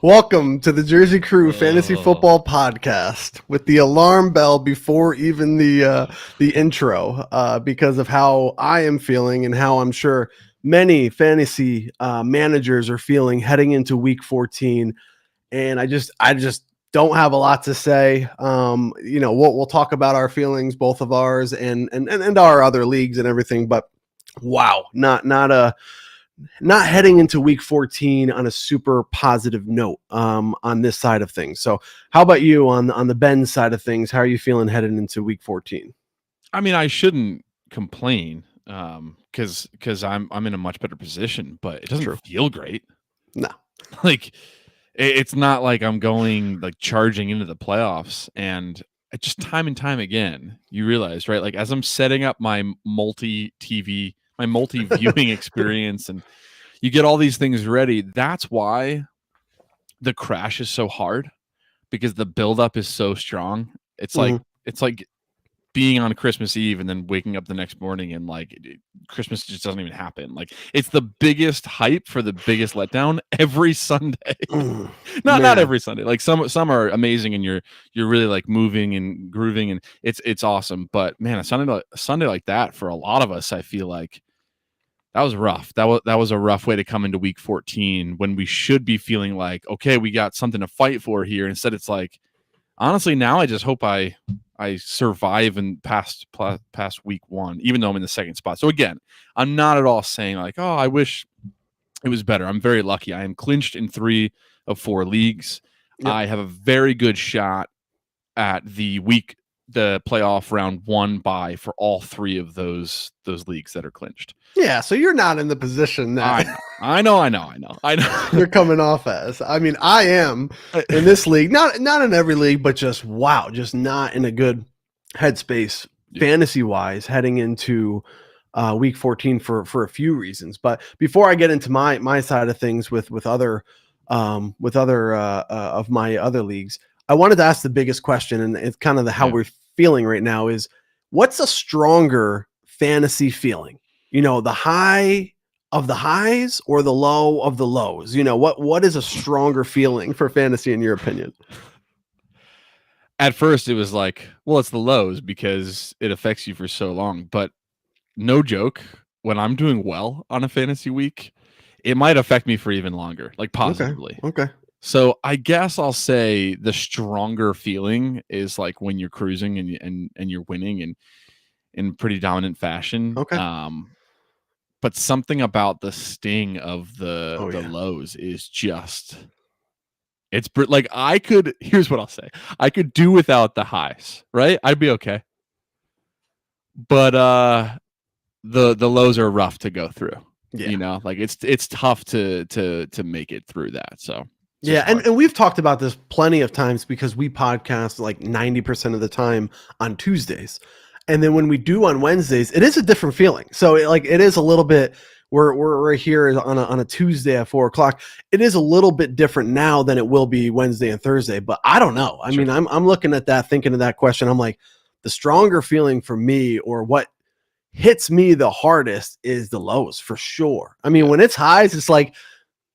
Welcome to the Jersey Crew Fantasy Oh, Football Podcast with the alarm bell before even the intro, because of how I am feeling and how I'm sure many fantasy managers are feeling heading into Week 14. And I just don't have a lot to say. We'll talk about our feelings, both of ours and our other leagues and everything. But wow, not heading into Week 14 on a super positive note on this side of things. So, how about you on the Ben side of things? How are you feeling heading into Week 14? I mean, I shouldn't complain because I'm in a much better position, but it doesn't True. feel great. No. Like it's not like I'm going like charging into the playoffs, and it just time and time again you realize, right? Like as I'm setting up my multi viewing experience, and you get all these things ready. That's why the crash is so hard because the buildup is so strong. It's like being on Christmas Eve and then waking up the next morning and like Christmas just doesn't even happen. Like it's the biggest hype for the biggest letdown every Sunday. Not every Sunday. Like some are amazing and you're really like moving and grooving and it's awesome. But man, a Sunday like that for a lot of us, I feel like that was rough. That was a rough way to come into Week 14 when we should be feeling like, okay, we got something to fight for here. Instead, it's like, honestly, now I just hope I survive and past Week 1, even though I'm in the second spot. So again, I'm not at all saying like, oh, I wish it was better. I'm very lucky. I am clinched in 3 of 4 leagues. Yep. I have a very good shot at the playoff round 1 bye for all 3 of those leagues that are clinched. Yeah, so you're not in the position that I know. you're coming off as. I mean, I am in this league, not in every league, but just not in a good headspace fantasy wise heading into Week 14 for a few reasons. But before I get into my side of things with other of my other leagues, I wanted to ask the biggest question, and it's kind of how we're feeling right now is, what's a stronger fantasy feeling? The high of the highs or the low of the lows? What is a stronger feeling for fantasy in your opinion? At first it was like, well, it's the lows because it affects you for so long. But no joke, when I'm doing well on a fantasy week, it might affect me for even longer, like positively. Okay. So I guess I'll say the stronger feeling is like when you're cruising and you're winning and in pretty dominant fashion. Okay. But something about the sting of the lows is just, it's like here's what I'll say. I could do without the highs, right? I'd be okay. But the lows are rough to go through. Yeah. Like it's tough to make it through that. So yeah, and we've talked about this plenty of times because we podcast like 90% of the time on Tuesdays. And then when we do on Wednesdays, it is a different feeling. So it is a little bit, we're here on a Tuesday at 4:00. It is a little bit different now than it will be Wednesday and Thursday, but I don't know. I mean, I'm looking at that, thinking of that question. I'm like, the stronger feeling for me, or what hits me the hardest, is the lows for sure. I mean, when it's highs, it's like,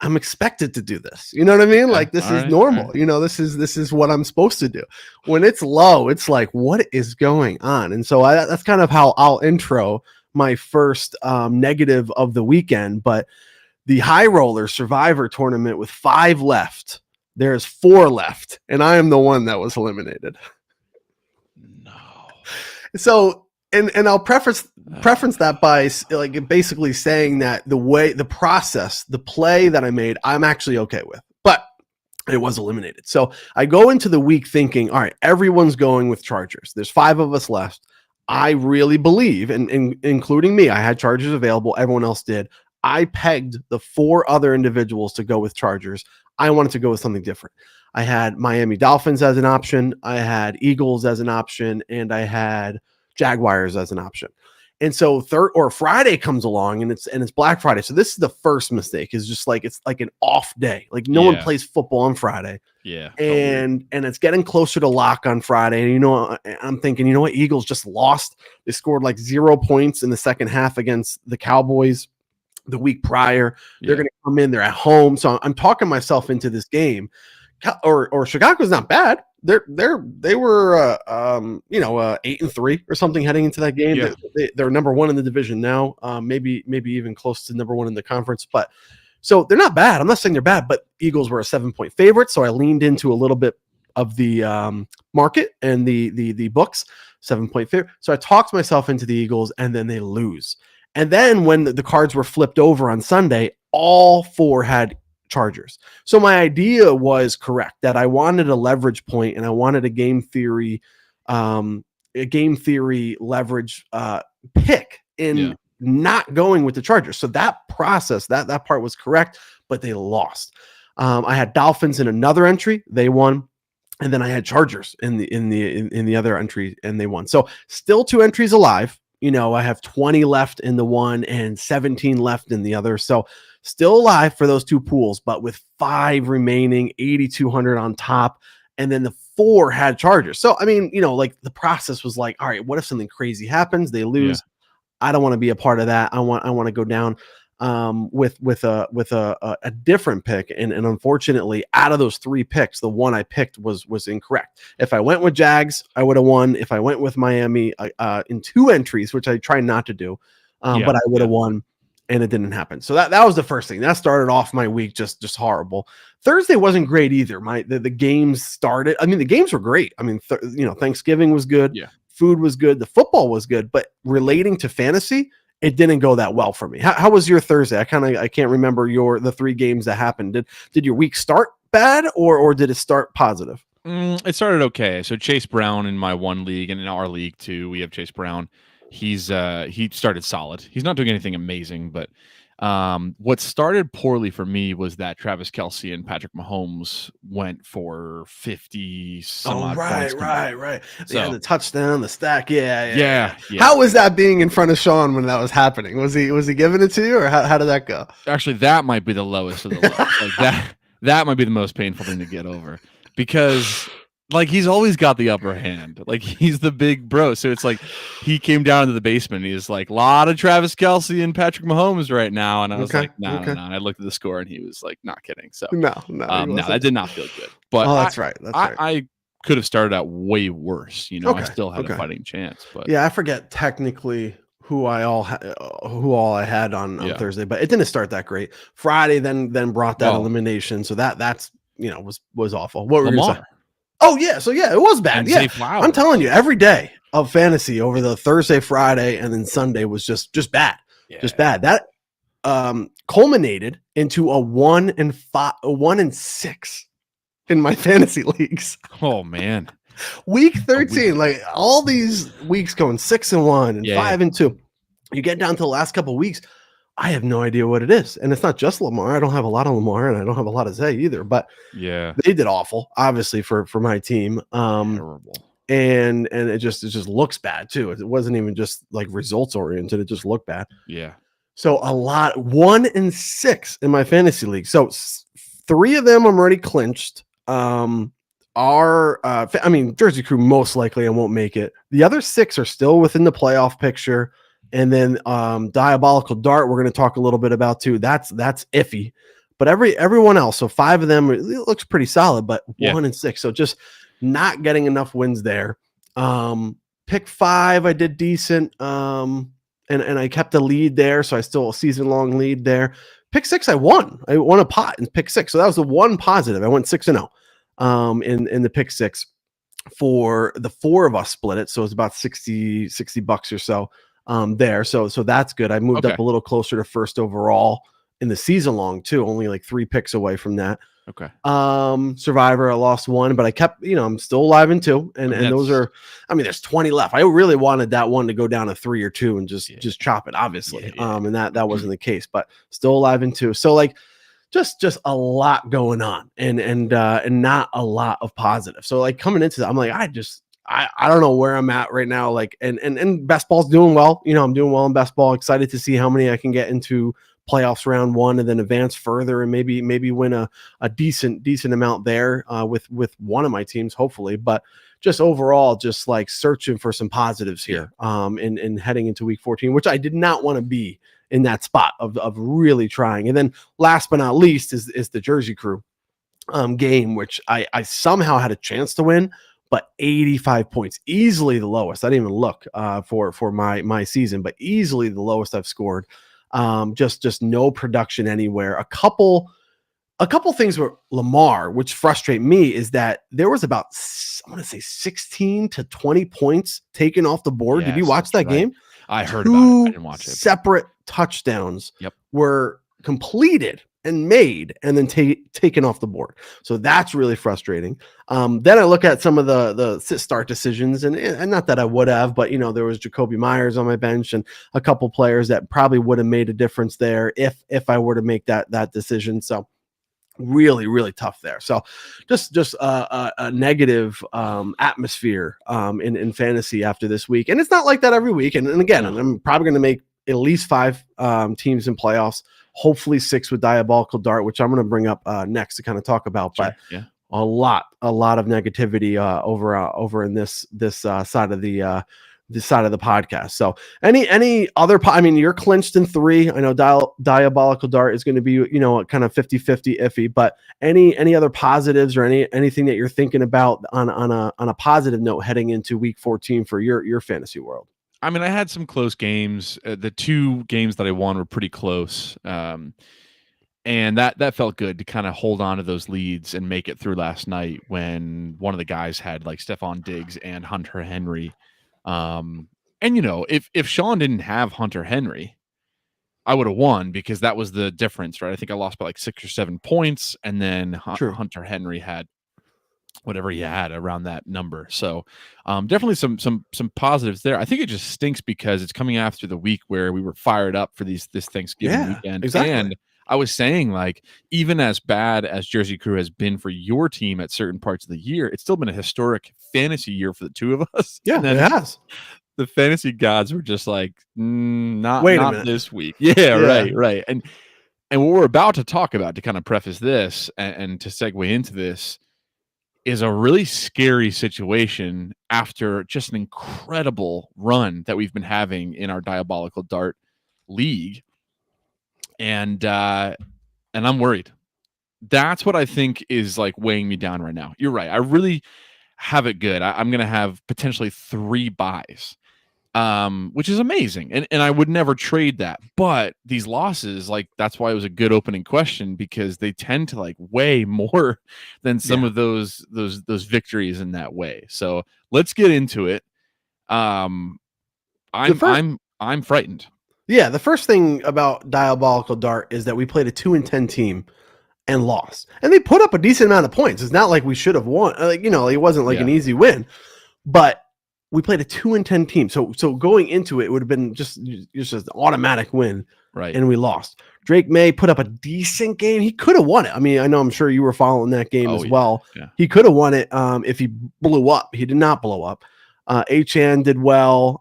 I'm expected to do this. You know what I mean? Like this is normal. Right. This is what I'm supposed to do. When it's low, it's like, what is going on? And so that's kind of how I'll intro my first negative of the weekend. But the High Roller Survivor tournament with 5 left, there's 4 left, and I am the one that was eliminated. No. So, and I'll preference that by like basically saying that the process, the play that I made, I'm actually okay with, but it was eliminated. So I go into the week thinking, all right, everyone's going with Chargers. There's 5 of us left. I really believe, and including me, I had Chargers available. Everyone else did. I pegged the 4 other individuals to go with Chargers. I wanted to go with something different. I had Miami Dolphins as an option. I had Eagles as an option, and I had Jaguars as an option. And so Friday comes along and it's Black Friday. So this is the first mistake, is just like, it's like an off day. Like no one plays football on Friday. Yeah. And it's getting closer to lock on Friday. And I'm thinking, what? Eagles just lost. They scored like 0 points in the second half against the Cowboys. the week prior. They're Yeah. going to come in. They're at home, so I'm talking myself into this game. Or Chicago's not bad. They were 8-3 or something heading into that game. Yeah. They're number one in the division now. Maybe even close to number one in the conference. But so they're not bad. I'm not saying they're bad, but Eagles were a 7-point favorite, so I leaned into a little bit of the market and the books. 7-point favorite. So I talked myself into the Eagles, and then they lose. And then when the cards were flipped over on Sunday, all four had Chargers. So my idea was correct, that I wanted a leverage point and I wanted a game theory leverage pick in not going with the Chargers. So that process, that part was correct, but they lost. I had Dolphins in another entry, they won. And then I had Chargers in the other entry, and they won. So still 2 entries alive. I have 20 left in the one and 17 left in the other. So still alive for those 2 pools, but with 5 remaining, 8,200 on top. And then the 4 had Chargers. So, I mean, the process was like, all right, what if something crazy happens? They lose. Yeah. I don't want to be a part of that. I want to go down with a different pick. And unfortunately, out of those 3 picks, the one I picked was incorrect. If I went with Jags, I would have won. If I went with Miami in 2 entries, which I try not to do, but I would have won, and it didn't happen. So that was the first thing. That started off my week just horrible. Thursday wasn't great either. The games started. I mean, the games were great. I mean, Thanksgiving was good. Yeah. Food was good. The football was good. But relating to fantasy, it didn't go that well for me. How was your Thursday? I can't remember the 3 games that happened. Did your week start bad or did it start positive? It started okay. So Chase Brown in my one league, and in our league too, we have Chase Brown. He started solid. He's not doing anything amazing, but what started poorly for me was that Travis Kelce and Patrick Mahomes went for 50 some odd points. Right. So, yeah, the touchdown, the stack. Yeah. How was that being in front of Sean when that was happening? Was he giving it to you, or how did that go? Actually, that might be the lowest of the lows. Like that might be the most painful thing to get over, because he's always got the upper hand. Like, he's the big bro. So it's like he came down to the basement. He was like, a lot of Travis Kelce and Patrick Mahomes right now. And I was like, no. And I looked at the score, and he was like, not kidding. So no, that did not feel good. But that's right. I could have started out way worse. I still had a fighting chance. But yeah, I forget technically who all I had on Thursday, but it didn't start that great. Friday then brought that elimination. So that's was awful. What were you saying? Oh, yeah. So, yeah, it was bad. Yeah. I'm telling you, every day of fantasy over the Thursday, Friday, and then Sunday was just bad. Yeah. Just bad. That culminated into a 1-6 in my fantasy leagues. Oh, man. Week 13, like all these weeks going 6-1 and 5-2. You get down to the last couple of weeks, I have no idea what it is. And it's not just Lamar. I don't have a lot of Lamar, and I don't have a lot of Zay either. But yeah, they did awful, obviously, for my team. Terrible. And it just looks bad too. It wasn't even just like results oriented. It just looked bad. Yeah. So 1-6 in my fantasy league. So 3 of them I'm already clinched. Jersey Crew most likely I won't make it. The other 6 are still within the playoff picture. And then Diabolical Dart, we're going to talk a little bit about too. That's iffy. But everyone else, so 5 of them, it looks pretty solid, but 1-6. So just not getting enough wins there. Pick 5, I did decent. And I kept the lead there, so I still a season-long lead there. Pick 6, I won. I won a pot in pick 6. So that was the one positive. I went 6-0 in the pick 6. For the 4 of us split it, so it's about $60 or so. There. So that's good. I moved up a little closer to first overall in the season long too, only like 3 picks away from that. Okay. Survivor, I lost 1, but I kept, I'm still alive in 2. And those are, there's 20 left. I really wanted that one to go down to 3 or 2 and just chop it, obviously. And that wasn't the case, but still alive in 2. So like just a lot going on and not a lot of positive. So like coming into that, I'm like, I don't know where I'm at right now. Like, and best ball's doing well. I'm doing well in best ball. Excited to see how many I can get into playoffs round 1 and then advance further and maybe win a decent amount there with one of my teams, hopefully. But just overall, just like searching for some positives here and heading into week 14, which I did not want to be in that spot of really trying. And then last but not least is the Jersey Crew game, which I somehow had a chance to win, but 85 points, easily the lowest. I didn't even look for my season, but easily the lowest I've scored. Just no production anywhere. A couple things were Lamar, which frustrate me, is that there was about, I want to say 16 to 20 points taken off the board. Did you Yes, watch that right. game? I heard about it. I didn't watch it. Separate touchdowns Yep. were completed and made and then taken off the board. So that's really frustrating. Then I look at some of the start decisions, and not that I would have, but there was Jacoby Myers on my bench and a couple players that probably would have made a difference there if I were to make that decision. So really, really tough there. So just a negative atmosphere in fantasy after this week. And it's not like that every week. And again, I'm probably going to make at least 5 teams in playoffs, hopefully 6 with Diabolical Dart, which I'm going to bring up next to kind of talk about. Sure, but yeah. a lot of negativity over in this side of the this side of the podcast. So any other you're clinched in 3. I know Diabolical Dart is going to be kind of 50-50 iffy, but any other positives or anything that you're thinking about on a positive note heading into week 14 for your fantasy world? I mean, I had some close games. The 2 games that I won were pretty close. And that felt good to kind of hold on to those leads and make it through last night when one of the guys had like Stephon Diggs and Hunter Henry. And if Sean didn't have Hunter Henry, I would have won, because that was the difference, right? I think I lost by like 6 or 7 points, and then Hunter Henry had whatever he had around that number. So definitely some positives there. I think it just stinks because it's coming after the week where we were fired up for this Thanksgiving weekend. Exactly. And I was saying, like, even as bad as Jersey Crew has been for your team at certain parts of the year, it's still been a historic fantasy year for the 2 of us. Yeah, and then it has. The fantasy gods were just like, not this week. Yeah. Right. And what we're about to talk about, to kind of preface this and to segue into this, is a really scary situation after just an incredible run that we've been having in our Diabolical Dart League. And I'm worried. That's what I think is like weighing me down right now. You're right. I really have it good. I'm going to have potentially 3 buys, which is amazing. And I would never trade that. But these losses, like, that's why it was a good opening question, because they tend to like weigh more than some of those victories in that way. So let's get into it. I'm frightened. Yeah, the first thing about Diabolical Dart is that we played a 2-10 team and lost. And they put up a decent amount of points. It's not like we should have won. It wasn't like an easy win. But we played a 2-10 team. So going into it would have been just an automatic win. Right. And we lost. Drake May put up a decent game. He could have won it. I mean, I'm sure you were following that game as well. Yeah. He could have won it if he blew up. He did not blow up. HN did well.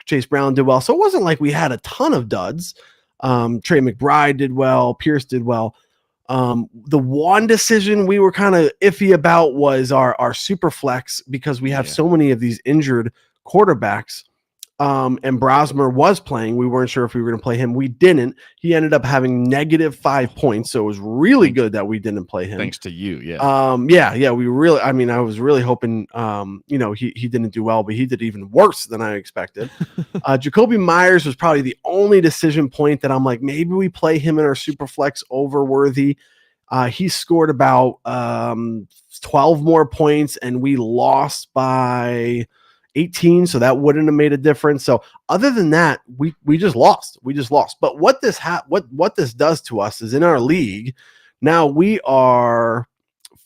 Chase Brown did well. So it wasn't like we had a ton of duds. Trey McBride did well. Pierce did well. The one decision we were kind of iffy about was our super flex, because we have so many of these injured quarterbacks. And Brosmer was playing. We weren't sure if we were going to play him. We didn't. He ended up having -5 points. So it was really good that we didn't play him. Thanks to you. Yeah. We really, I was really hoping, he didn't do well, but he did even worse than I expected. Jacoby Myers was probably the only decision point that I'm like, maybe we play him in our super flex over Worthy. He scored about 12 more points, and we lost by 18, so that wouldn't have made a difference. So other than that, we just lost. But what this does to us is, in our league now we are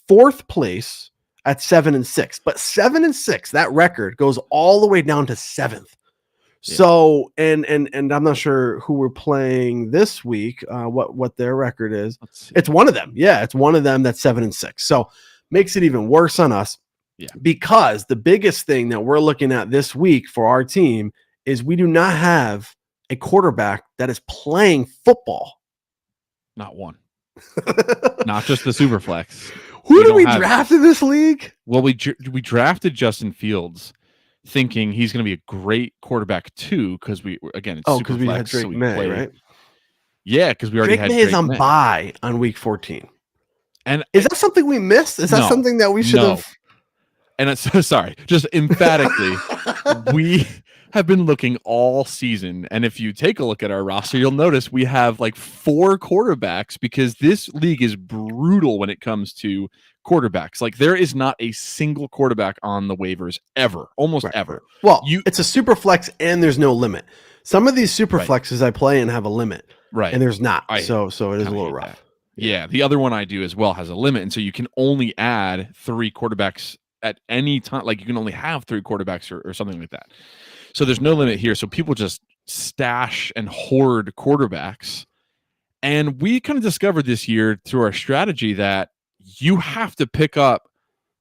4th place at 7-6, but 7-6, that record goes all the way down to 7th. So and I'm not sure who we're playing this week, what their record is. It's one of them. Yeah, it's one of them that's 7-6. So makes it even worse on us. Yeah. Because the biggest thing that we're looking at this week for our team is we do not have a quarterback that is playing football. Not one. Not just the super flex. Who did we draft in this league? Well, we drafted Justin Fields, thinking he's going to be a great quarterback too, because we had Drake May, right? Yeah, because we already Drake had May is Drake on May. bye on week 14. And Is that something we missed? Is that No, something that we should no. have? And it's so sorry, just emphatically, we have been looking all season. And if you take a look at our roster, you'll notice we have like 4 quarterbacks because this league is brutal when it comes to quarterbacks. Like there is not a single quarterback on the waivers ever, almost Right, ever. right. Well, You it's a super flex and there's no limit. Some of these super Right. flexes I play and have a limit, right. and there's not. I So it is a kinda little hate rough. that. Yeah, the other one I do as well has a limit, and so you can only add 3 quarterbacks at any time. Like you can only have 3 quarterbacks or something like that. So there's no limit here. So people just stash and hoard quarterbacks. And we kind of discovered this year through our strategy that you have to pick up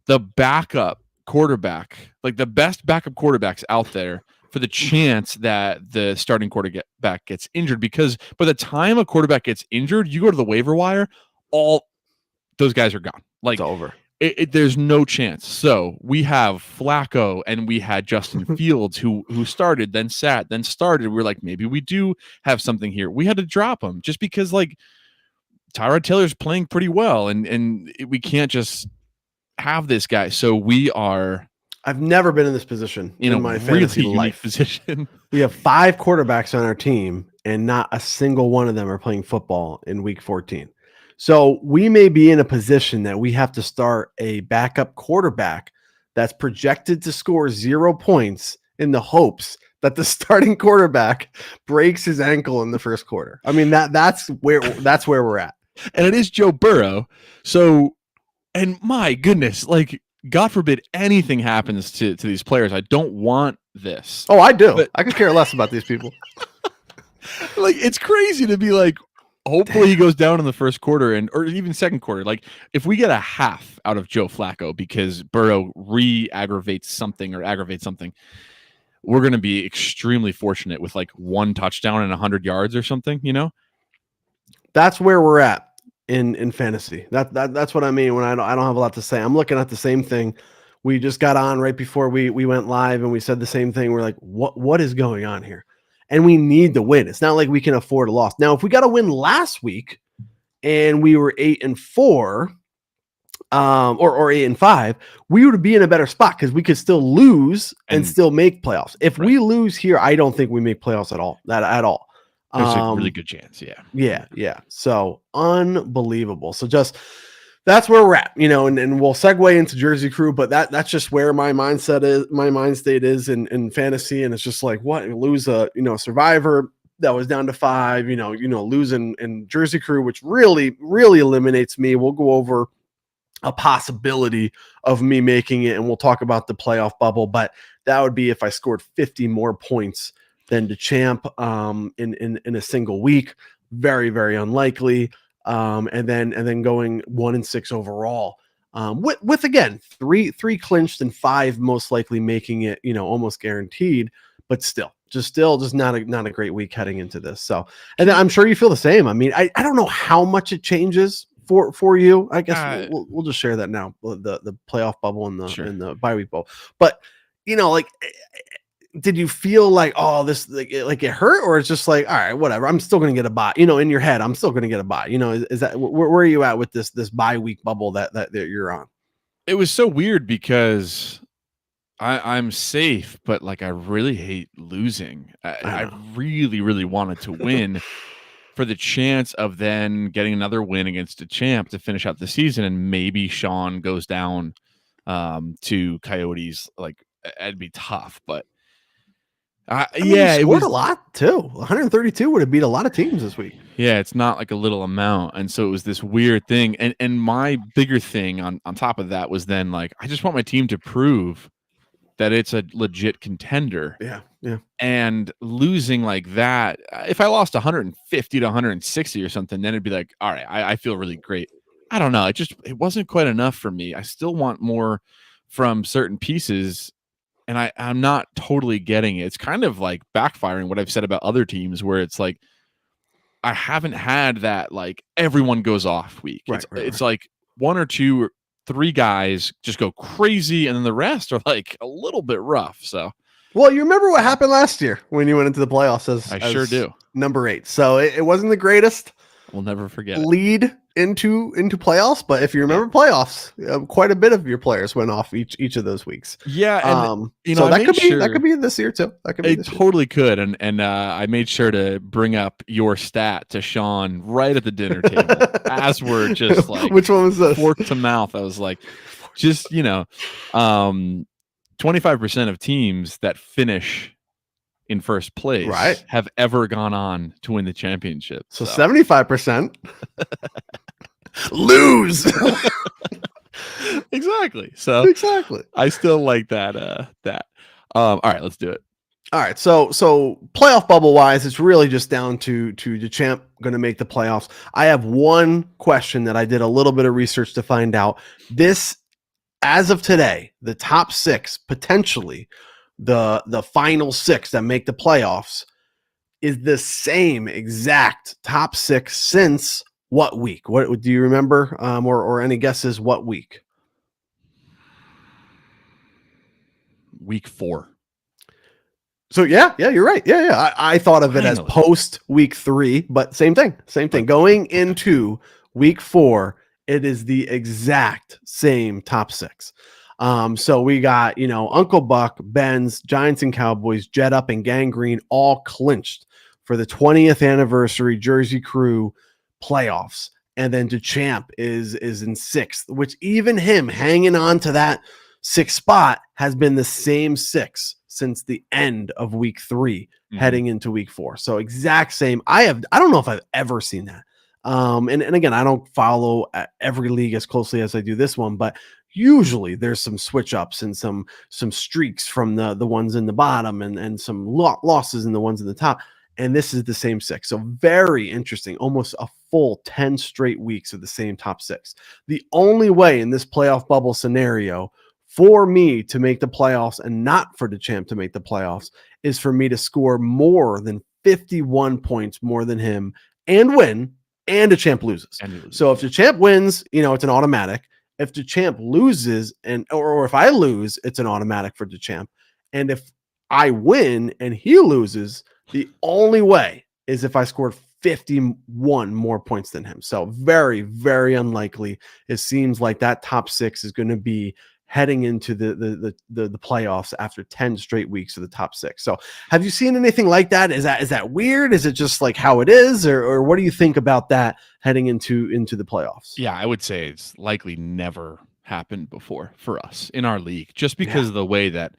the backup quarterback, like the best backup quarterbacks out there for the chance that the starting quarterback gets injured. Because by the time a quarterback gets injured, you go to the waiver wire, all those guys are gone. Like It's over. there's no chance. So we have Flacco and we had Justin Fields who started, then sat, then started. We're like, maybe we do have something here. We had to drop him just because like Tyrod Taylor's playing pretty well, and we can't just have this guy. So we are I've never been in this position in my fantasy really unique life. position. We have 5 quarterbacks on our team, and not a single one of them are playing football in week 14. So we may be in a position that we have to start a backup quarterback that's projected to score 0 points in the hopes that the starting quarterback breaks his ankle in the first quarter. I mean, that's where we're at. And it is Joe Burrow. So, and my goodness, like God forbid anything happens to these players. I don't want this. Oh, I do. But- I could care less about these people. Like it's crazy to be like, hopefully he goes down in the first quarter or even second quarter. Like if we get a half out of Joe Flacco because Burrow aggravates something, we're going to be extremely fortunate with like 1 touchdown and 100 yards or something, you know? That's where we're at in fantasy. That's what I mean when I don't have a lot to say. I'm looking at the same thing. We just got on right before we went live and we said the same thing. We're like, what is going on here? And we need to win. It's not like we can afford a loss. Now, if we got to win last week and we were 8-4, or 8-5, we would be in a better spot because we could still lose and still make playoffs. If we lose here, I don't think we make playoffs at all. At all. There's a really good chance. Yeah. So unbelievable. So just that's where we're at, you know, and we'll segue into Jersey Crew, but that's just where my mindset is, my mind state is in fantasy. And it's just like, what, lose a, survivor that was down to 5, losing in Jersey Crew, which really, really eliminates me. We'll go over a possibility of me making it, and we'll talk about the playoff bubble, but that would be if I scored 50 more points than DeChamp in a single week. Very, very unlikely. And then going 1-6 overall. With again 3 clinched and 5 most likely making it, almost guaranteed, but still just not a great week heading into this. So, and then I'm sure you feel the same. I mean, I don't know how much it changes for you. I guess we'll just share that now. The playoff bubble and the bye week bubble. But did you feel like, oh, this like it hurt, or it's just like, all right, whatever, I'm still going to get a bye, in your head, I'm still going to get a bye, is that where are you at with this bye week bubble that you're on? It was so weird because I'm safe, but like, I really hate losing. I really, really wanted to win for the chance of then getting another win against a champ to finish out the season. And maybe Sean goes down to Coyotes. Like it'd be tough, but it was a lot too. 132 would have beat a lot of teams this week. Yeah, it's not like a little amount, and so it was this weird thing. And my bigger thing on top of that was then like, I just want my team to prove that it's a legit contender. Yeah. And losing like that, if I lost 150 to 160 or something, then it'd be like, all right, I feel really great. I don't know. It wasn't quite enough for me. I still want more from certain pieces. And I'm not totally getting it. It's kind of like backfiring what I've said about other teams, where it's like I haven't had that like everyone goes off week. It's like 1 or 2 or 3 guys just go crazy, and then the rest are like a little bit rough. So Well, you remember what happened last year when you went into the playoffs I as sure do. number 8. So it wasn't the greatest We'll never forget it. lead into playoffs, but if you remember playoffs, quite a bit of your players went off each of those weeks. Yeah, and So I that made could sure that could be this year too. That could be it this year. totally could, and I made sure to bring up your stat to Sean right at the dinner table as we're just like, which one was this? Fork to mouth. I was like, just 25% of teams that finish in first place have ever gone on to win the championship. So 75% lose. Exactly. So exactly. I still like that. All right, let's do it. All right. So playoff bubble wise, it's really just down to the champ going to make the playoffs. I have one question that I did a little bit of research to find out. This, as of today, the top 6, potentially the final 6 that make the playoffs, is the same exact top 6 since what week? What do you remember? Or any guesses? What week? Week 4. So yeah, you're right. Yeah. I thought of it as post week 3, but same thing. Going into week 4, it is the exact same top 6. So we got, Uncle Buck, Benz, Giants and Cowboys, Jet Up, and Gangrene all clinched for the 20th anniversary Jersey Crew playoffs. And then DeChamp is in 6th, which even him hanging on to that 6th spot has been the same 6 since the end of week 3, heading into week 4. So exact same. I don't know if I've ever seen that. And again, I don't follow every league as closely as I do this one, but usually there's some switch ups and some streaks from the ones in the bottom and some losses in the ones in the top. And this is the same 6. So very interesting. Almost a full 10 straight weeks of the same top 6. The only way in this playoff bubble scenario for me to make the playoffs and not for the champ to make the playoffs is for me to score more than 51 points more than him and win, and the champ loses. So if the champ wins, it's an automatic. If the champ loses or if I lose, it's an automatic for the champ. And if I win and he loses, the only way is if I scored 51 more points than him. So very, very unlikely. It seems like that top 6 is going to be heading into the playoffs after 10 straight weeks of the top 6. So have you seen anything like that? Is that weird? Is it just like how it is? Or what do you think about that heading into the playoffs? Yeah, I would say it's likely never happened before for us in our league, just because of the way that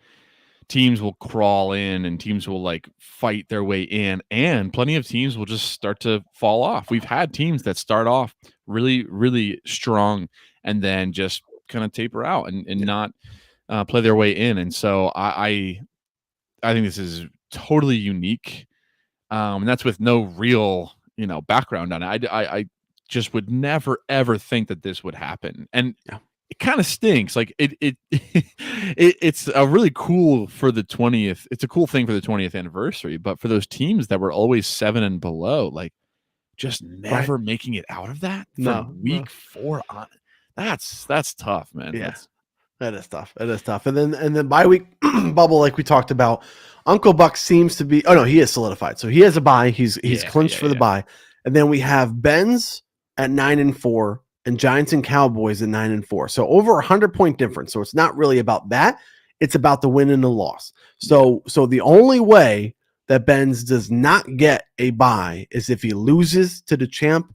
teams will crawl in and teams will like fight their way in, and plenty of teams will just start to fall off. We've had teams that start off really, really strong and then just kind of taper out and not play their way in. And so I think this is totally unique. And that's with no real, background on it. I just would never, ever think that this would happen. And it kind of stinks. Like it's a really cool for the 20th. It's a cool thing for the 20th anniversary, but for those teams that were always 7 and below, like just never making it out of that from week 4 on. That's tough, man. Yeah. That is tough. It is tough. And then bye week bubble, like we talked about, Uncle Buck seems to be. Oh no, he is solidified. So he has a bye. He's clinched for the bye. And then we have Benz at 9-4 and Giants and Cowboys at 9-4. So over 100-point difference. So it's not really about that. It's about the win and the loss. So the only way that Benz does not get a bye is if he loses to the champ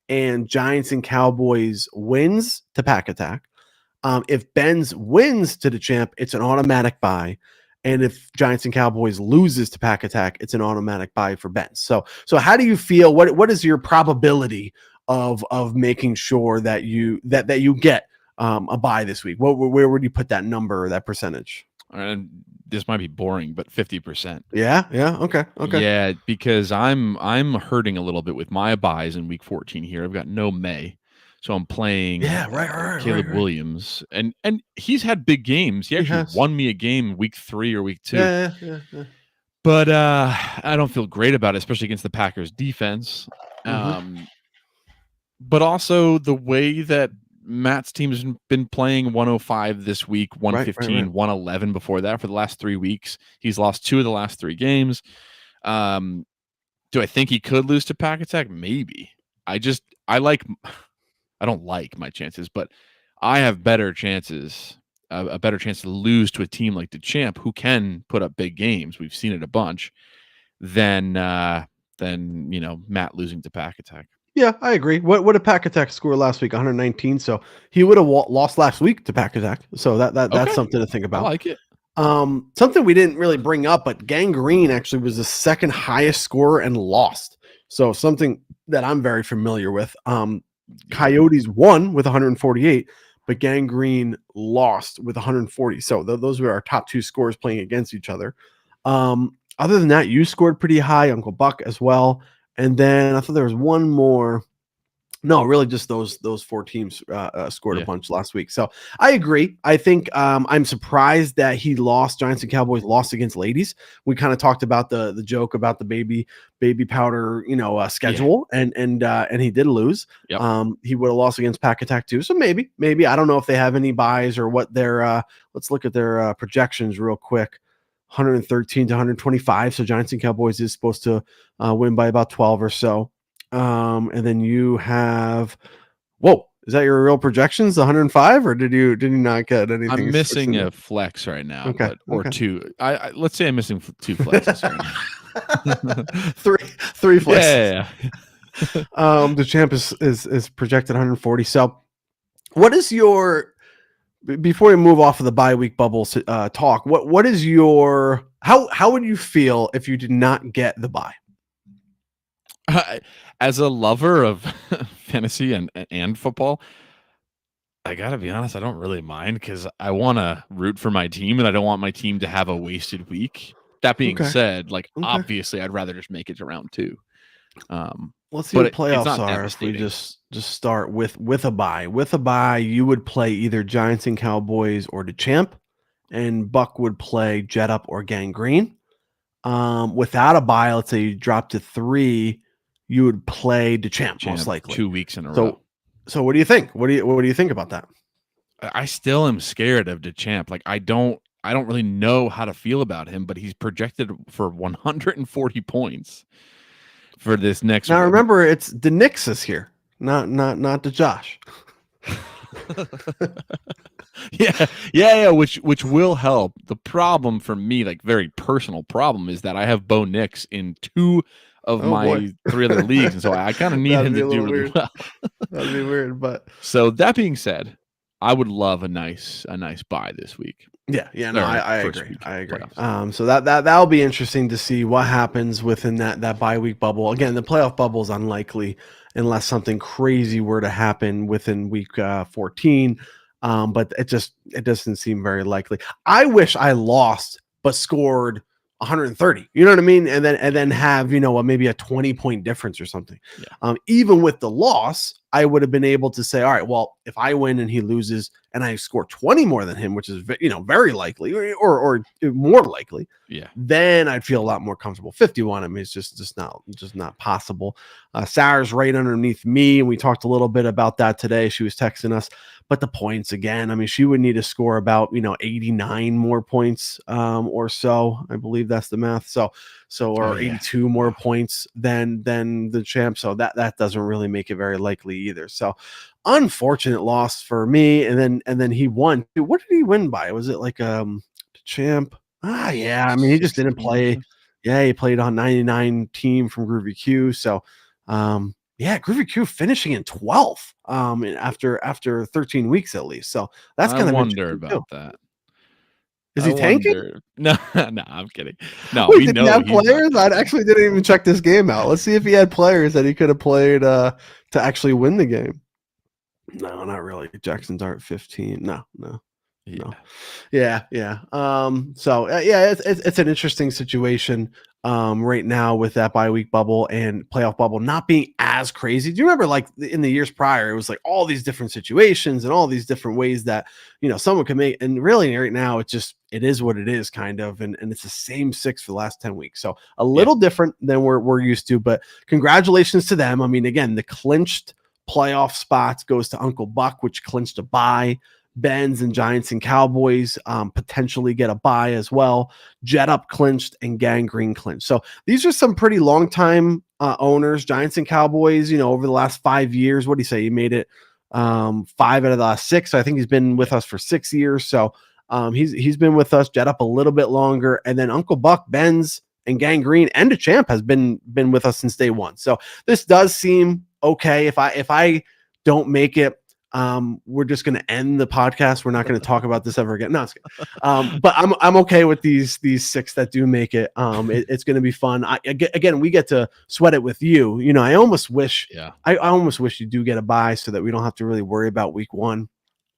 and Giants and Cowboys wins to Pack Attack. If Benz wins to the champ, it's an automatic bye. And if Giants and Cowboys loses to Pack Attack, it's an automatic bye for Benz. So how do you feel? What is your probability of making sure that you get a bye this week? Where would you put that number or that percentage? And this might be boring, but 50%. Yeah. Okay. Yeah, because I'm hurting a little bit with my buys in week 14 here. I've got no May. So I'm playing Caleb Williams, and he's had big games. He actually won me a game week 3 or week 2. Yeah. But I don't feel great about it, especially against the Packers defense. But also the way that Matt's team's been playing 105 this week, 115, right. 111 before that for the last 3 weeks. He's lost 2 of the last 3 games. Do I think he could lose to Pack Attack? Maybe. I don't like my chances, but I have better chances, a better chance to lose to a team like DeChamp, who can put up big games. We've seen it a bunch. Than Matt losing to Pack Attack. Yeah, I agree. What did Pack Attack score last week? 119. So he would have lost last week to Pack Attack. So that's something to think about. I like it. Something we didn't really bring up, but Gangrene actually was the second highest scorer and lost. So something that I'm very familiar with. Coyotes won with 148, but Gangrene lost with 140. So those were our top 2 scores playing against each other. Other than that, you scored pretty high, Uncle Buck as well. And then I thought there was one more. No, really just those 4 teams scored a bunch last week. So I agree. I think I'm surprised that he lost. Giants and Cowboys lost against ladies. We kind of talked about the joke about the baby powder, schedule, and he did lose. Yep. He would have lost against Pack Attack too. So maybe I don't know if they have any buys or what their let's look at their projections real quick. 113 to 125. So Giants and Cowboys is supposed to win by about 12 or so. And then you have, is that your real projections? 105, or did you not get anything? I'm missing a flex right now, or 2. I let's say I'm missing 2 flexes right now. three flexes. Yeah. The champ is projected 140. So what is your, before we move off of the bye week bubble talk, what is your, how would you feel if you did not get the bye? As a lover of fantasy and football, I gotta be honest, I don't really mind because I want to root for my team and I don't want my team to have a wasted week. That being said, obviously I'd rather just make it to round 2. Let's see what playoffs are. If we just start with a bye. With a bye, you would play either Giants and Cowboys or DeChamp, and Buck would play Jet Up or Gangrene. Without a bye, let's say you drop to 3, you would play DeChamp most likely 2 weeks in a row. So what do you think? What do you think about that? I still am scared of DeChamp. Like I don't really know how to feel about him, but he's projected for 140 points for this next. Now remember, it's the Knicks is here, not the Josh. yeah, which will help. The problem for me, like very personal problem, is that I have Bo Nix in 2 of my 3 other leagues, and so I kind of need him to do really well. That'd be weird, but so that being said, I would love a nice bye this week. Yeah, no, I agree. I agree. So that'll be interesting to see what happens within that bye week bubble. Again, the playoff bubble is unlikely unless something crazy were to happen within week 14. But it doesn't seem very likely. I wish I lost but scored 130. You know what I mean? And then have, maybe a 20-point difference or something. Yeah. Even with the loss, I would have been able to say, all right, well, if I win and he loses and I score 20 more than him, which is, very likely or more likely, then I'd feel a lot more comfortable. 51, I mean, it's just not possible. Sarah's right underneath me, and we talked a little bit about that today. She was texting us. But the points again, I mean, she would need to score about 89 more points or so. I believe that's the math. So 82 more points than the champ. So that doesn't really make it very likely either. So unfortunate loss for me. And then he won. What did he win by? Was it like champ? Yeah. I mean, he just didn't play. Yeah, he played on 99 team from Groovy Q. So Groovy Q finishing in 12th after 13 weeks at least. So that's kind of wonder about that. Is he tanking? No, I'm kidding. No, we know he had players. I actually didn't even check this game out. Let's see if he had players that he could have played to actually win the game. No, not really. Jackson Dart 15. No. Yeah. It's an interesting situation right now with that bye week bubble and playoff bubble not being as crazy. Do you remember like in the years prior, it was like all these different situations and all these different ways that, someone can make, and really right now it is what it is kind of. And it's the same 6 for the last 10 weeks. So a little different than we're used to, but congratulations to them. I mean, again, the clinched playoff spots goes to Uncle Buck, which clinched a bye. Benz and Giants and Cowboys potentially get a bye as well. Jet Up clinched and Gangrene clinched. So these are some pretty long time owners. Giants and Cowboys, over the last 5 years. What do you say? He made it 5 out of the last 6. So I think he's been with us for 6 years. So he's been with us. Jet Up a little bit longer, and then Uncle Buck, Benz, and Gangrene and DeChamp has been with us since day one. So this does seem okay. If I don't make it, we're just going to end the podcast. We're not going to talk about this ever again. No, it's good. But I'm okay with these 6 that do make it. It's going to be fun. Again, we get to sweat it with you. I almost wish, I almost wish you do get a bye so that we don't have to really worry about week 1.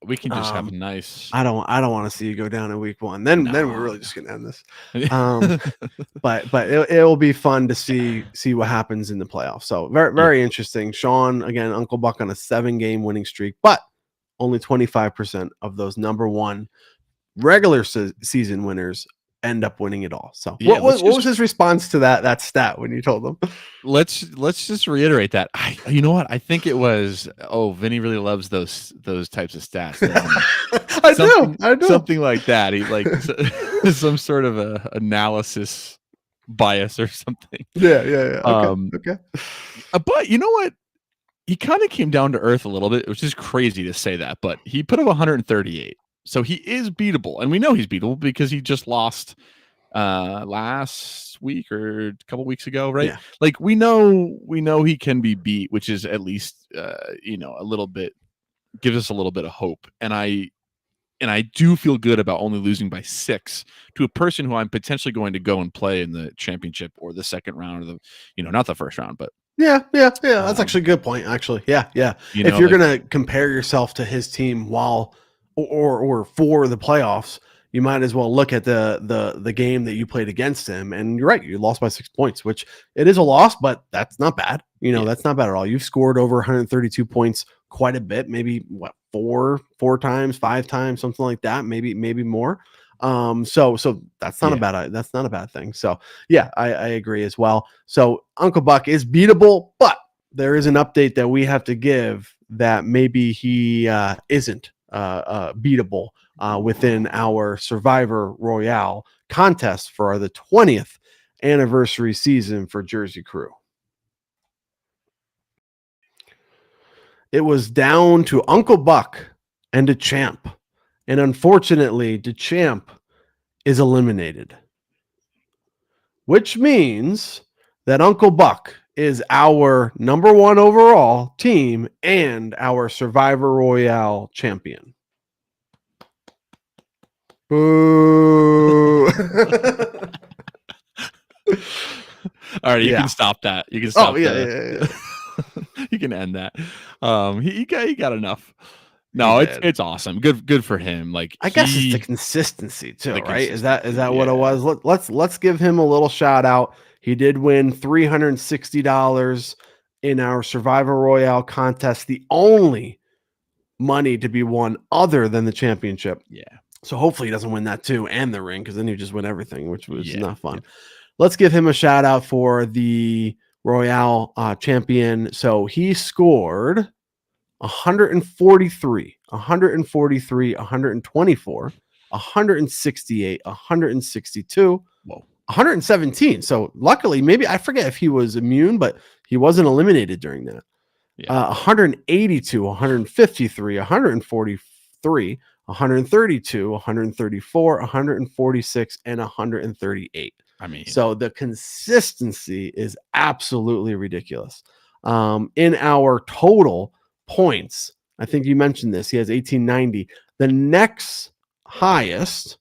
We can just have a nice. I don't want to see you go down in week 1. Then we're really just going to end this. But it will be fun to see what happens in the playoffs. So very interesting. Sean, again, Uncle Buck on a 7-game winning streak, but only 25% of those number 1 regular season winners end up winning it all. So what was his response to that stat when you told him? Let's just reiterate that. You know what? I think it was, Vinny really loves those types of stats. I do. Something like that. He like some sort of a analysis bias or something. Yeah. Okay. But you know what? He kind of came down to earth a little bit, which is crazy to say that, but he put up 138. So he is beatable, and we know he's beatable because he just lost last week or a couple weeks ago, right? Yeah. Like we know he can be beat, which is at least a little bit, gives us a little bit of hope. And I do feel good about only losing by 6 to a person who I'm potentially going to go and play in the championship or the second round of the, not the first round, but yeah. That's actually a good point. Actually, yeah. If you're gonna compare yourself to his team while or for the playoffs, you might as well look at the game that you played against him. And you're right, you lost by 6 points, which it is a loss, but that's not bad. That's not bad at all. You've scored over 132 points quite a bit, maybe four times, 5 times, something like that, maybe more. So that's not a bad thing. So yeah, I agree as well. So Uncle Buck is beatable, but there is an update that we have to give that maybe he isn't beatable within our Survivor Royale contest for the 20th anniversary season for Jersey Crew. It was down to Uncle Buck and DeChamp, and unfortunately DeChamp is eliminated, which means that Uncle Buck is our number 1 overall team and our Survivor Royale champion. Boo. All right, you can stop that. You can stop. Yeah. You can end that. He got enough. No, it's awesome. Good for him. Like I guess it's the consistency too, right? Is that what it was? Let's give him a little shout out. He did win $360 in our Survivor Royale contest, the only money to be won other than the championship. Yeah. So hopefully he doesn't win that too and the ring, because then you just win everything, which was not fun. Yeah. Let's give him a shout out for the Royale champion. So he scored 143, 124, 168, 162, 117. So luckily, maybe I forget if he was immune, but he wasn't eliminated during that. 182, 153, 143, 132, 134, 146, and 138. I mean, so the consistency is absolutely ridiculous. In our total points, I think you mentioned this, he has 1890. The next highest,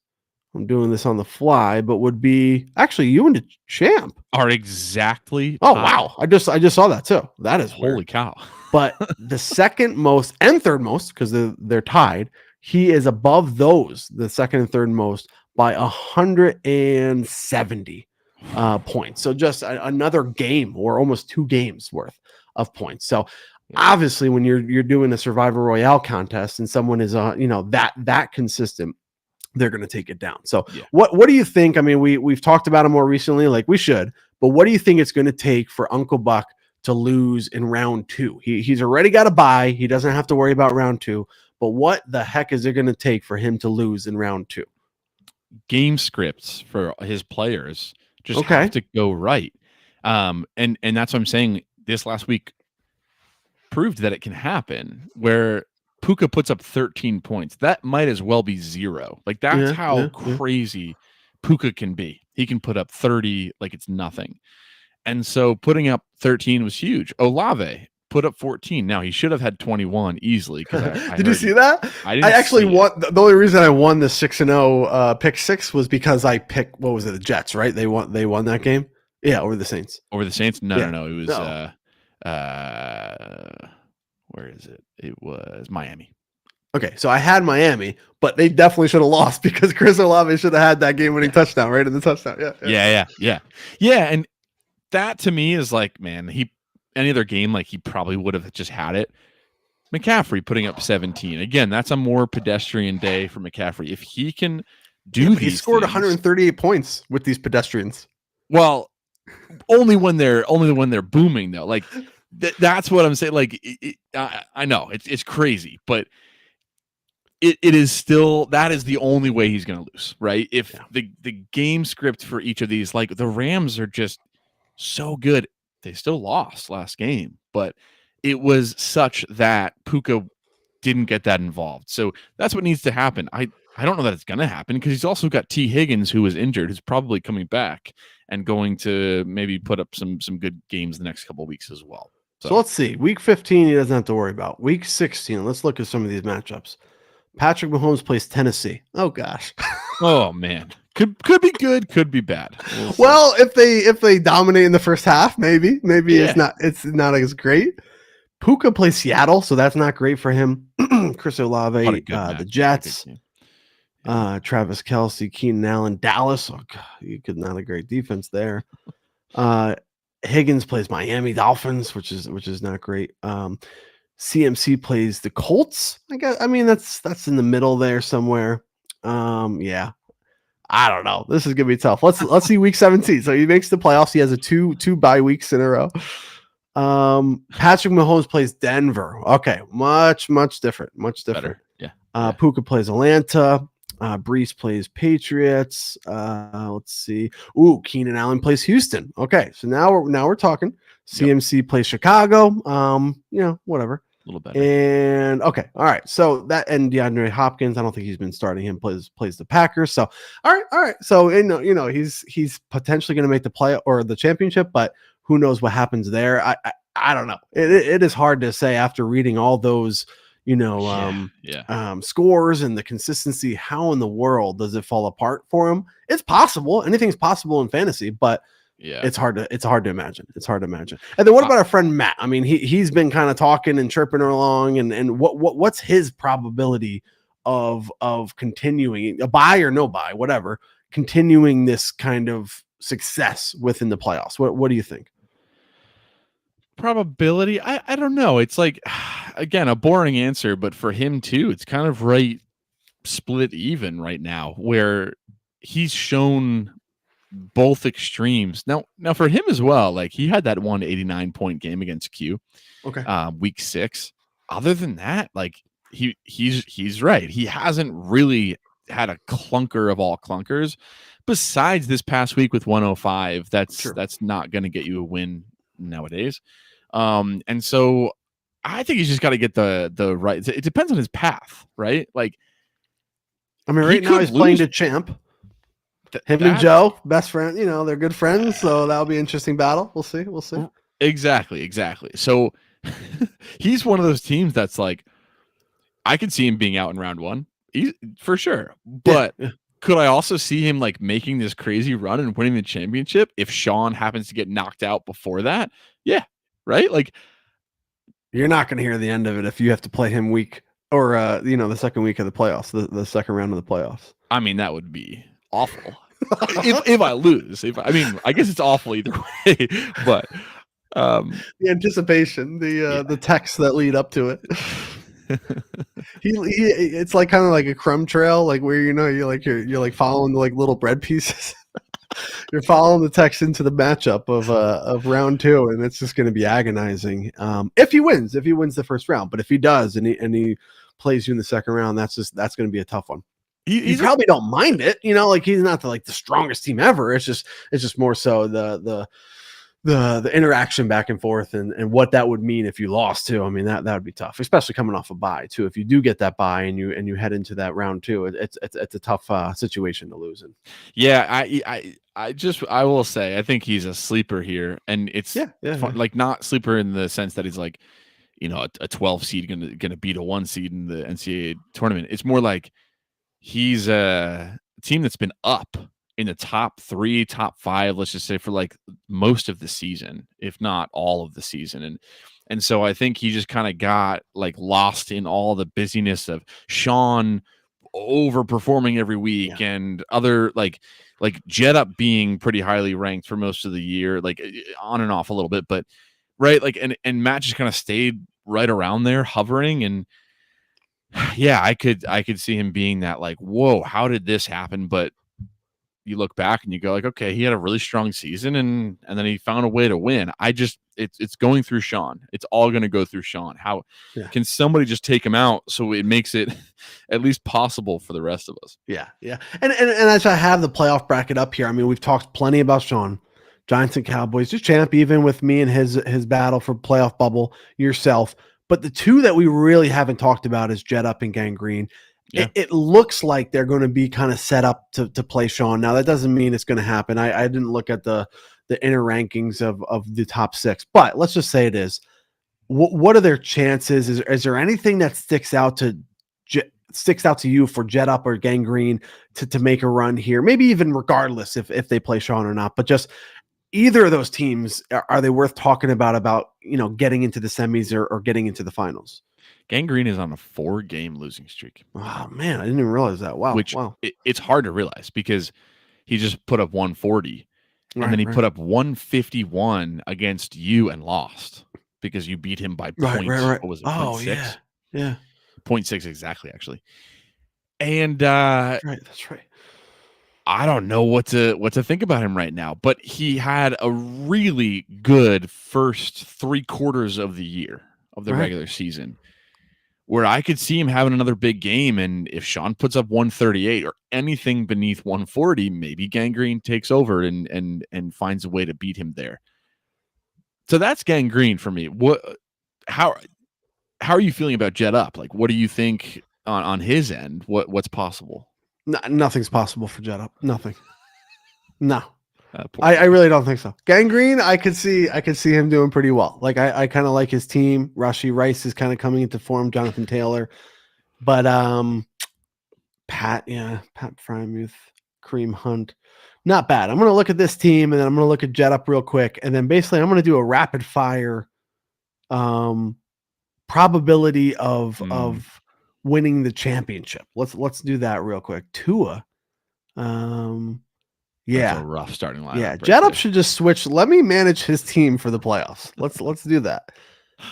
I'm doing this on the fly, but would be actually you and the champ are exactly. Oh wow! I just saw that too. That is holy weird. Cow! But the second most and third most, because they're tied, he is above those, the second and third most, by 170 points. So just another game or almost 2 games worth of points. So obviously, when you're doing a Survivor Royale contest and someone is that consistent, they're going to take it down. So what do you think? I mean, we've talked about it more recently, like we should, but what do you think it's going to take for Uncle Buck to lose in round 2? He's already got a bye. He doesn't have to worry about round 2. But what the heck is it going to take for him to lose in round 2? Game scripts for his players just have to go right. And that's what I'm saying. This last week proved that it can happen, where Puka puts up 13 points. That might as well be 0. Like, that's how crazy Puka can be. He can put up 30 like it's nothing. And so putting up 13 was huge. Olave put up 14. Now, he should have had 21 easily. Did you see that? I actually won. The only reason I won the 6-0 pick 6 was because I picked, what was it, the Jets, right? They won that game. Yeah, over the Saints. Over the Saints? No. It was where is it? It was Miami. Okay, so I had Miami, but they definitely should have lost because Chris Olave should have had that game-winning touchdown, right? In the touchdown. Yeah. And that to me is like, man, any other game, like, he probably would have just had it. McCaffrey putting up 17. Again, that's a more pedestrian day for McCaffrey. If he can do these he scored things, 138 points with these pedestrians. Well, only when they're booming though. Like, that's what I'm saying. Like, I know it's crazy, but it is still, that is the only way he's going to lose, right? If the game script for each of these, like, the Rams are just so good. They still lost last game, but it was such that Puka didn't get that involved. So that's what needs to happen. I don't know that it's going to happen because he's also got T. Higgins, who is injured, who's probably coming back and going to maybe put up some good games the next couple of weeks as well. So let's see. Week 15, he doesn't have to worry about. Week 16, let's look at some of these matchups. Patrick Mahomes plays Tennessee. Oh gosh. Oh man. Could be good, could be bad. Well, if they dominate in the first half, maybe it's not as great. Puka plays Seattle, so that's not great for him. Chris Olave, the Jets, Travis Kelce, Keenan Allen, Dallas. Oh God, you could not a great defense there. Higgins plays Miami Dolphins, which is not great. CMC plays the Colts. I mean that's in the middle there somewhere. Yeah. I don't know. This is gonna be tough. Let's see week 17. So he makes the playoffs. He has a two bye weeks in a row. Patrick Mahomes plays Denver. Okay, much different. Much different. Better. Yeah. Puka plays Atlanta. Brees plays Patriots. Let's see. Ooh, Keenan Allen plays Houston. Okay, so now we're talking. CMC plays Chicago. Whatever. A little better. And okay, all right. So that, and DeAndre Hopkins, I don't think he's been starting him. Plays the Packers. So all right. So he's potentially going to make the play or the championship, but who knows what happens there? I don't know. It is hard to say after reading all those scores and the consistency. How in the world does it fall apart for him? It's possible. Anything's possible in fantasy, but it's hard to imagine. It's hard to imagine. And then what about our friend Matt? I mean, he's been kind of talking and chirping along, and what's his probability of continuing, a buy or no buy, whatever, continuing this kind of success within the playoffs? What do you think? Probability? I don't know. It's like, again, a boring answer, but for him too, it's kind of right split even right now, where he's shown both extremes. Now for him as well, like, he had that 189-point game against Q. Okay. Week 6. Other than that, like, he's right. He hasn't really had a clunker of all clunkers besides this past week with 105. That's not going to get you a win nowadays. And so I think he's just got to get the right. It depends on his path, right? Like, I mean, right now he's playing to champ. Him and Joe, best friend, they're good friends, so that'll be an interesting battle. We'll see. Exactly. So he's one of those teams that's like, I could see him being out in round 1, for sure. But could I also see him like making this crazy run and winning the championship if Sean happens to get knocked out before that? Yeah, right. Like, you're not going to hear the end of it if you have to play him week or the second week of the playoffs, the second round of the playoffs. I mean, that would be awful. if I lose. I guess it's awful either way, but the anticipation, the texts that lead up to it. It's like kind of like a crumb trail, like where you're like following like little bread pieces. You're following the Texans to the matchup of round 2, and it's just going to be agonizing. If he wins the first round, but if he does and he plays you in the second round, that's going to be a tough one. You probably don't mind it, like he's not the strongest team ever. It's just more so the interaction back and forth and what that would mean if you lost too. I mean, that would be tough, especially coming off a bye too. If you do get that bye and you head into that round 2, it's a tough situation to lose in. Yeah, I will say I think he's a sleeper here, and it's fun, like not sleeper in the sense that he's like, a 12 seed gonna beat a 1 seed in the NCAA tournament. It's more like he's a team that's been up in the top 3, top 5, let's just say, for like most of the season, if not all of the season. And so I think he just kind of got like lost in all the busyness of Sean overperforming every week and other like Jet Up being pretty highly ranked for most of the year, like on and off a little bit, but right. Like, and Matt just kind of stayed right around there hovering. And yeah, I could see him being that like, whoa, how did this happen? But you look back and you go like, okay, he had a really strong season and then he found a way to win. It's going through Sean. It's all going to go through Sean. How can somebody just take him out so it makes it at least possible for the rest of us? Yeah. And as I have the playoff bracket up here, I mean, we've talked plenty about Sean, Giants and Cowboys, just champ, even with me and his battle for playoff bubble, yourself. But the two that we really haven't talked about is Jet Up and Gangrene. Yeah. It looks like they're going to be kind of set up to play Sean. Now, that doesn't mean it's going to happen. I didn't look at the inner rankings of the top 6, but let's just say it is. What are their chances? Is there anything that sticks out to you for Jet Up or Gangrene to make a run here? Maybe even regardless if they play Sean or not, but just either of those teams, are they worth talking about getting into the semis or getting into the finals? Gangrene is on a 4-game losing streak. Oh man, I didn't even realize that. Wow. It's hard to realize because he just put up 140 and then he put up 151 against you and lost because you beat him by points. What was it? 0.6? Yeah. 0.6 exactly, actually. And that's right. I don't know what to think about him right now, but he had a really good first 3 quarters of the year of the regular season, where I could see him having another big game. And if Sean puts up 138 or anything beneath 140, maybe Gangrene takes over and finds a way to beat him there. So that's Gangrene for me. How are you feeling about Jet Up? Like, what do you think on his end? What's possible? Nothing's possible for Jet Up. Nothing. No. I really don't think so. Gangrene, I could see him doing pretty well. Like I kind of like his team. Rashee Rice is kind of coming into form. Jonathan Taylor, but Pat Frymuth, Kareem Hunt, not bad. I'm gonna look at this team and then I'm gonna look at Jet Up real quick, and then basically I'm gonna do a rapid fire, probability of winning the championship. Let's do that real quick. Tua, That's a rough starting lineup. Yeah, Jet Up should just switch. Let me manage his team for the playoffs. Let's do that.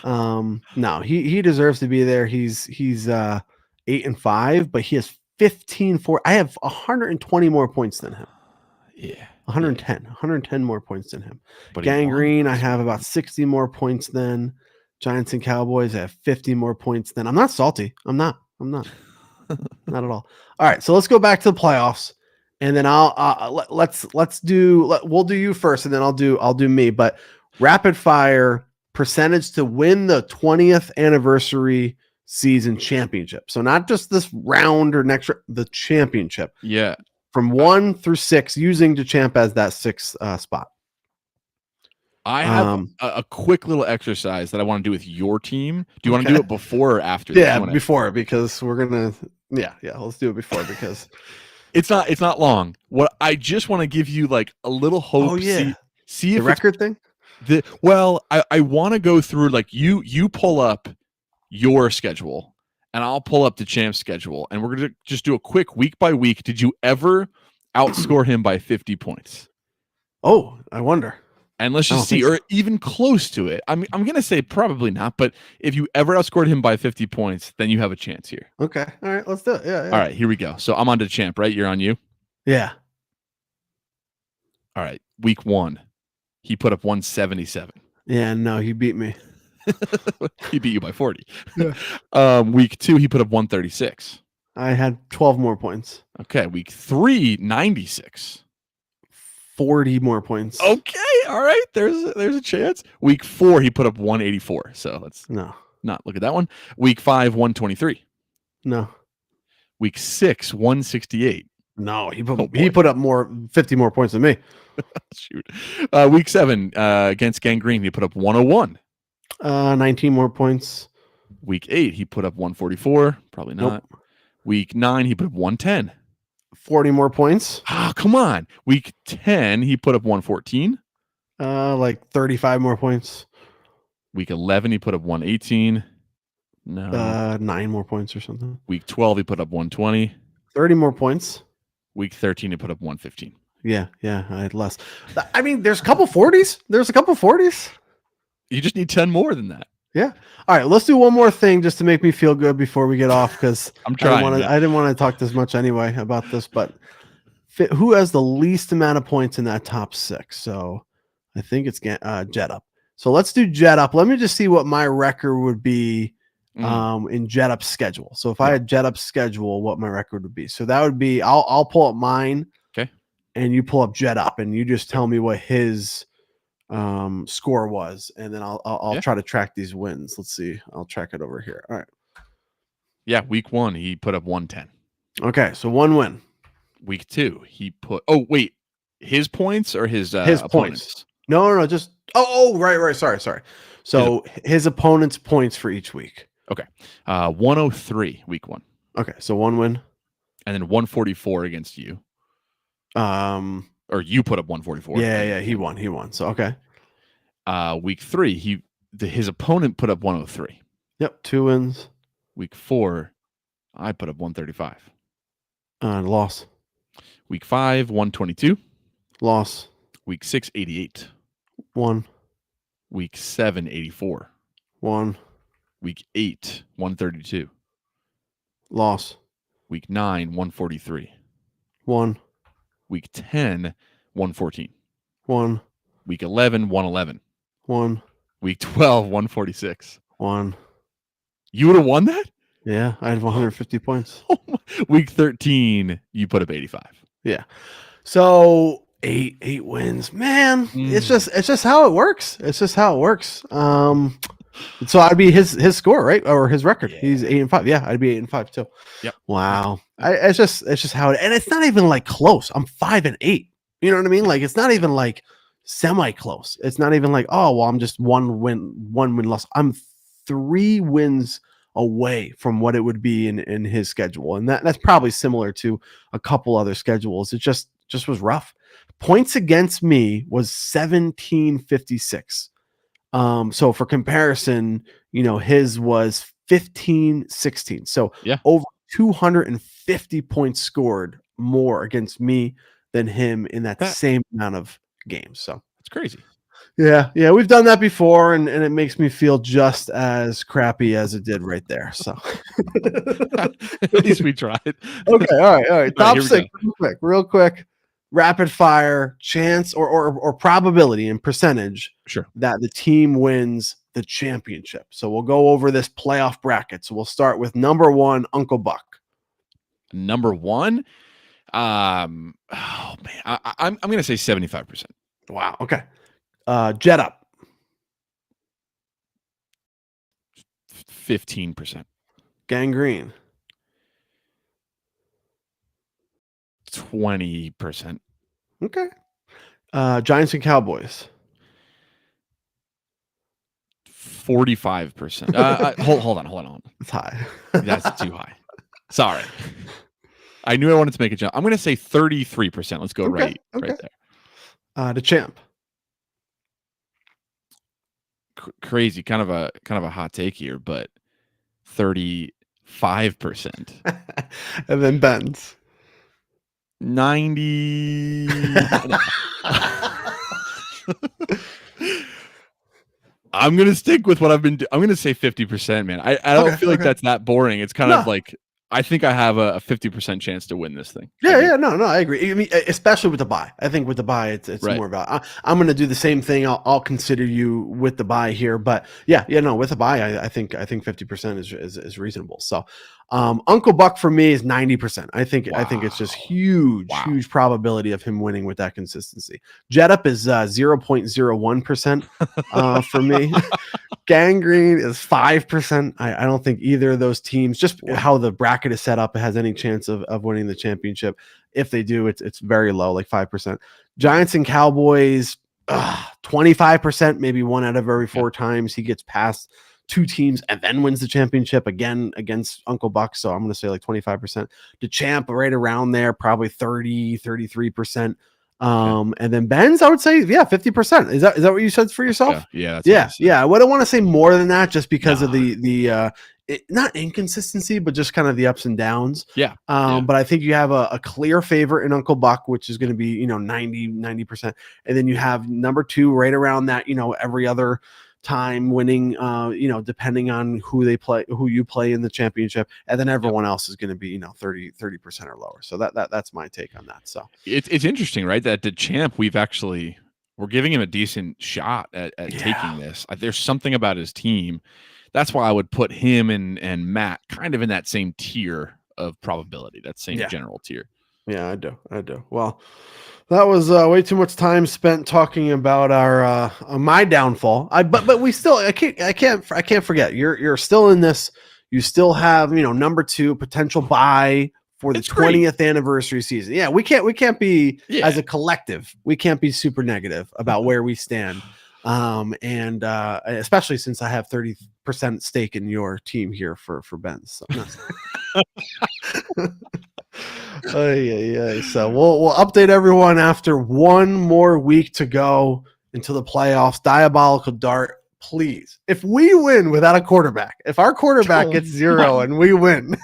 No, he deserves to be there. He's 8-5, but he has 15-4. I have 120 more points than him. Yeah. 110 more points than him. But Gangrene, I have about 60 more points than. Giants and Cowboys, I have 50 more points than. I'm not salty. I'm not. Not at all. All right, so let's go back to the playoffs. And then we'll do you first, and then I'll do me. But rapid fire percentage to win the 20th anniversary season championship. So not just this round or the championship. Yeah. From 1 through 6, using DeChamp as that 6th spot. I have a quick little exercise that I want to do with your team. Do you want to do it before or after? Yeah, before, because we're gonna. Yeah. Let's do it before because. It's not long. What I just want to give you like a little hope. Oh yeah. See the if record thing. I want to go through like you pull up your schedule and I'll pull up the champ's schedule and we're gonna just do a quick week by week. Did you ever outscore him by 50 points? Oh, I wonder. And let's just see, or even close to it. I'm gonna say probably not, but if you ever outscored him by 50 points, then you have a chance here. Okay. All right, let's do it. Yeah. All right, here we go. So I'm on to champ, right? You're on you. Yeah. All right. Week 1, he put up 177. Yeah, no, he beat me. He beat you by 40. Yeah. Week 2, he put up 136. I had 12 more points. Okay. Week 3, 96. 40 more points. Okay. All right. There's a chance. Week 4, he put up 184. So let's No. not look at that one. Week 5, 123. No. Week 6, 168. No, he boy. put up 50 more points than me. Shoot. Week 7, against Gangrene, he put up 101. 19 more points. Week 8, he put up 144. Probably not. Nope. Week 9, he put up 110. 40 more points. Ah, come on. Week 10, he put up 114. Like 35 more points. Week 11, he put up 118. No. 9 more points or something. Week 12, he put up 120. 30 more points. Week 13, he put up 115. Yeah, I had less. I mean, there's a couple 40s. There's a couple 40s. You just need 10 more than that. Yeah. All right, let's do one more thing just to make me feel good before we get off, because I'm trying. I didn't want to talk this much anyway about this, but who has the least amount of points in that top 6? So I think it's Jet Up. So let's do Jet Up. Let me just see what my record would be in Jet Up's schedule. So if I had Jet Up's schedule, what my record would be. So that would be, I'll pull up mine. Okay. And you pull up Jet Up, and you just tell me what his score was, and then I'll try to track these wins. Let's see. I'll track it over here. All right. Yeah, week 1, he put up 110. Okay, so 1 win. Week 2, he put. Oh wait, his points or his opponents? Points? No. Just right. Sorry. So his opponent's points for each week. Okay, 103 week 1. Okay, so 1 win, and then 144 against you. Or you put up 144. Yeah, he won. So okay. Week 3, his opponent put up 103. Yep, 2 wins. Week 4, I put up 135. Loss. Week 5, 122. Loss. Week 6, 88. 1. Week 7, 84. 1. Week 8, 132. Loss. Week 9, 143. 1. Week 10, 114. 1. Week 11, 111. 1. Week 12, 146. 1. You would have won that? Yeah, I had 150 points. Week 13, you put up 85. Yeah. So 8 wins. Man, it's just how it works. It's just how it works. So I'd be his score, right? Or his record. Yeah. He's 8-5. Yeah, I'd be 8-5 too. Yep. Wow. It's just how it, and it's not even like close. I'm 5-8. You know what I mean? Like, it's not even like semi close. It's not even like, oh well, I'm just one win loss. I'm 3 wins away from what it would be in his schedule, and that's probably similar to a couple other schedules. It just was rough. Points against me was 1756. So for comparison, his was 1516. So over 250 points scored more against me than him in that same amount of games. So it's crazy. Yeah, we've done that before, and it makes me feel just as crappy as it did right there. So at least we tried. Okay, all right. Top 6, real quick. Rapid fire chance or probability and percentage that the team wins the championship. So we'll go over this playoff bracket. So we'll start with number 1, Uncle Buck. Number 1? Oh man, I'm gonna say 75%. Wow. Okay. Jet Up. 15%. Gangrene. 20%. Okay. Giants and Cowboys. 45%. Hold on. It's high. That's too high. Sorry. I knew I wanted to make a jump. I'm going to say 33%. Let's go right there. The champ. Crazy, kind of a hot take here, but 35%. And then Ben's. 90. I'm gonna stick with what I've been doing. I'm gonna say 50%, man. I don't feel like that's that boring. It's kind of like I think I have a 50% chance to win this thing. Yeah, no, I agree. I mean, especially with the bye. I think with the bye, it's Right. more about. I'm going to do the same thing. I'll consider you with the bye here, but yeah, no, with the bye, I think 50% is reasonable. So, Uncle Buck for me is 90%. I think it's just huge probability of him winning with that consistency. Jet Up is 0.01% for me. Gangrene is 5%. I don't think either of those teams, just how the bracket is set up, has any chance of winning the championship. If they do, it's very low, like 5%. Giants and Cowboys, 25%, maybe 1 out of every 4 times he gets past 2 teams and then wins the championship again against Uncle Buck. So I'm going to say like 25%. The champ right around there, probably 33%. And then Ben's, I would say, 50%. Is that what you said for yourself? Yeah. I wouldn't want to say more than that, just because of the not inconsistency, but just kind of the ups and downs. But I think you have a clear favorite in Uncle Buck, which is going to be 90%, and then you have number 2 right around that, every other time winning, depending on who you play in the championship, and then everyone else is going to be 30% or lower. So that's my take on that. So it's interesting, right, that the champ, we're giving him a decent shot at taking this. There's something about his team. That's why I would put him and Matt kind of in that same tier of probability, that same general tier. Yeah, I do. Well, that was way too much time spent talking about our my downfall. But we still, I can't forget. You're still in this. You still have number 2 potential bye for the 20th anniversary season. Yeah, we can't be as a collective. We can't be super negative about where we stand. And especially since I have 30% stake in your team here for Ben's. So. So we'll update everyone after 1 more week to go until the playoffs. Diabolical Dart, please. If we win without a quarterback, if our quarterback gets 0 and we win,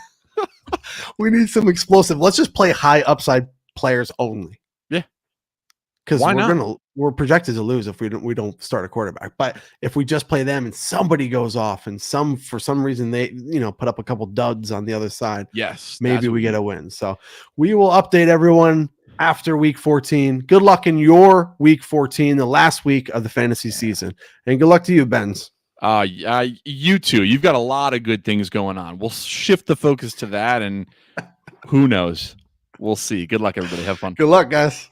we need some explosive. Let's just play high upside players only. Yeah. Because we're projected to lose if we don't start a quarterback. But if we just play them and somebody goes off and for some reason they put up a couple duds on the other side, maybe we get a win. So we will update everyone after week 14. Good luck in your week 14, the last week of the fantasy season, and good luck to you, Benz. You too. You've got a lot of good things going on. We'll shift the focus to that, and who knows? We'll see. Good luck, everybody. Have fun. Good luck, guys.